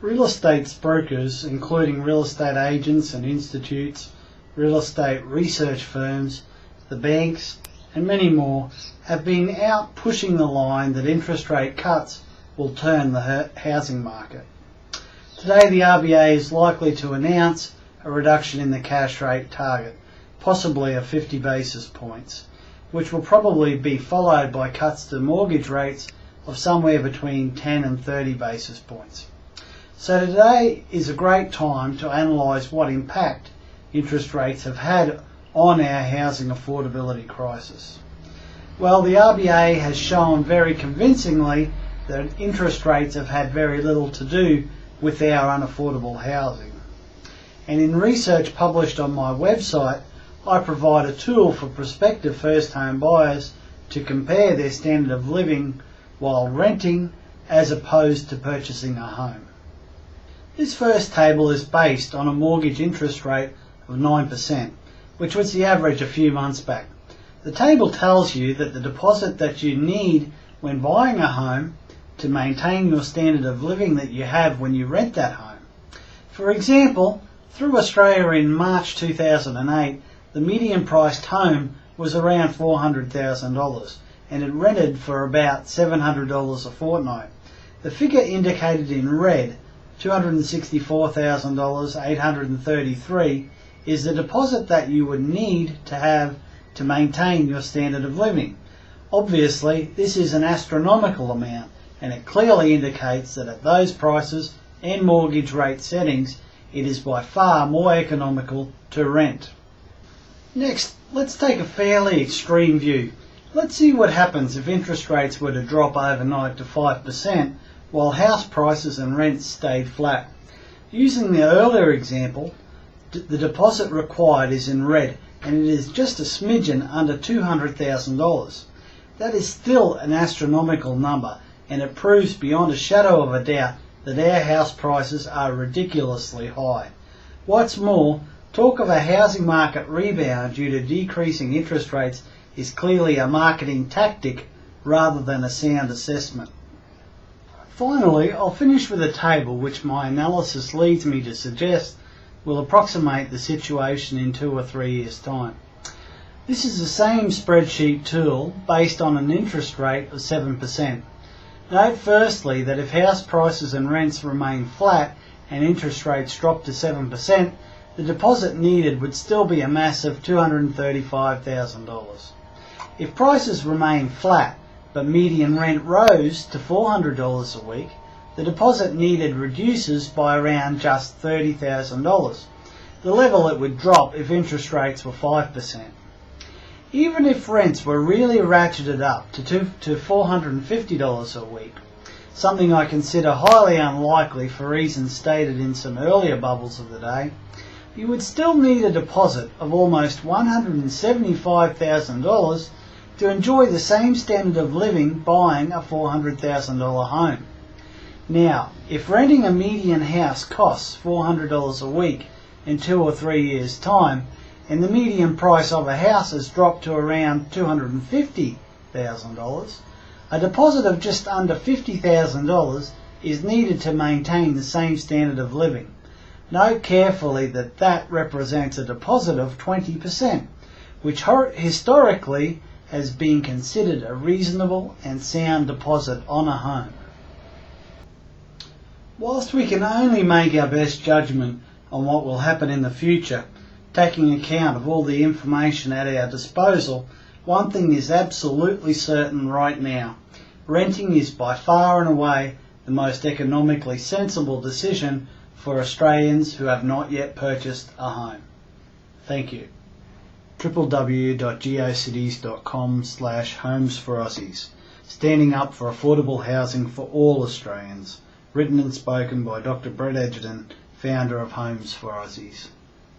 Real estate spruikers, including real estate agents and institutes, real estate research firms, the banks and many more, have been out pushing the line that interest rate cuts will turn the housing market. Today the RBA is likely to announce a reduction in the cash rate target, possibly of 50 basis points, which will probably be followed by cuts to mortgage rates of somewhere between 10 and 30 basis points. So today is a great time to analyse what impact interest rates have had on our housing affordability crisis. Well, the RBA has shown very convincingly that interest rates have had very little to do with our unaffordable housing. And in research published on my website, I provide a tool for prospective first home buyers to compare their standard of living while renting as opposed to purchasing a home. This first table is based on a mortgage interest rate of 9%, which was the average a few months back. The table tells you that the deposit that you need when buying a home to maintain your standard of living that you have when you rent that home. For example, through Australia in March 2008, the median priced home was around $400,000 and it rented for about $700 a fortnight. The figure indicated in red, $264,833, is the deposit that you would need to have to maintain your standard of living. Obviously, this is an astronomical amount, and it clearly indicates that at those prices and mortgage rate settings, it is by far more economical to rent. Next, let's take a fairly extreme view. Let's see what happens if interest rates were to drop overnight to 5% while house prices and rents stayed flat. Using the earlier example, the deposit required is in red and it is just a smidgen under $200,000. That is still an astronomical number, and it proves beyond a shadow of a doubt that our house prices are ridiculously high. What's more, talk of a housing market rebound due to decreasing interest rates is clearly a marketing tactic rather than a sound assessment. Finally, I'll finish with a table which my analysis leads me to suggest will approximate the situation in 2 or 3 years' time. This is the same spreadsheet tool based on an interest rate of 7%. Note firstly that if house prices and rents remain flat and interest rates drop to 7%, the deposit needed would still be a massive $235,000. If prices remain flat but median rent rose to $400 a week, the deposit needed reduces by around just $30,000, the level it would drop if interest rates were 5%. Even if rents were really ratcheted up to $450 a week, something I consider highly unlikely for reasons stated in some earlier bubbles of the day, you would still need a deposit of almost $175,000 to enjoy the same standard of living buying a $400,000 home. Now, if renting a median house costs $400 a week in 2 or 3 years' time, and the median price of a house has dropped to around $250,000, a deposit of just under $50,000 is needed to maintain the same standard of living. Note carefully that that represents a deposit of 20%, which historically has been considered a reasonable and sound deposit on a home. Whilst we can only make our best judgment on what will happen in the future, taking account of all the information at our disposal, one thing is absolutely certain right now. Renting is by far and away the most economically sensible decision for Australians who have not yet purchased a home. Thank you. www.geocities.com/homesforaussies. Standing up for affordable housing for all Australians. Written and spoken by Dr. Brett Edgerton, founder of Homes for Aussies.